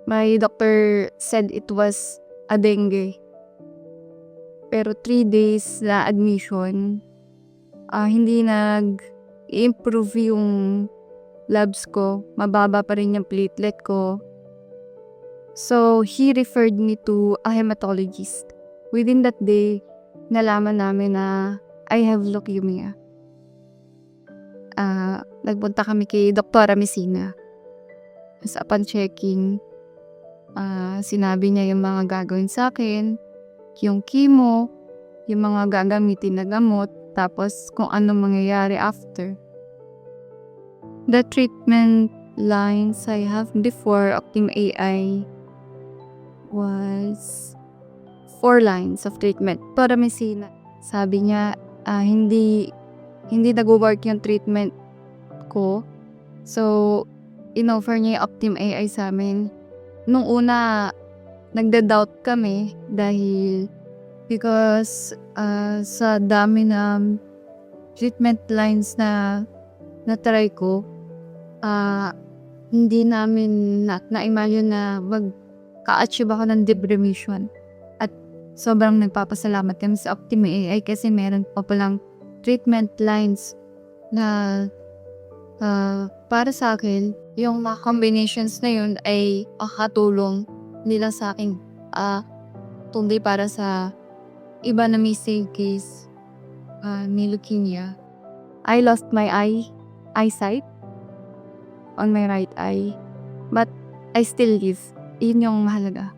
My doctor said it was a dengue. Pero 3 days na admission, hindi nag-improve yung labs ko. Mababa pa rin yung platelet ko. So, he referred me to a hematologist. Within that day, nalaman namin na I have leukemia. Nagpunta kami kay Dr. Messina. Upon checking, sinabi niya yung mga gagawin sa akin, yung chemo, yung mga gagamitin na gamot, tapos kung ano mangyayari after. The treatment lines I have before Optim AI was 4 lines of treatment. Para Messina, sabi niya, hindi nag-work yung treatment ko. So, in-offer niya yung Optim AI sa amin. Nung una, nagda-doubt kami because sa dami ng treatment lines na na-try ko, hindi namin na-imagine na magka-achieve ako ng deep remission. At sobrang nagpapasalamat kami sa Optim AI kasi meron pa palang treatment lines na para sa akin, yung mga combinations na yun ay makakatulong nila sa akin. Kundi para sa iba na missing case ni leukemia. I lost my eyesight on my right eye, but I still live. Yun yung mahalaga.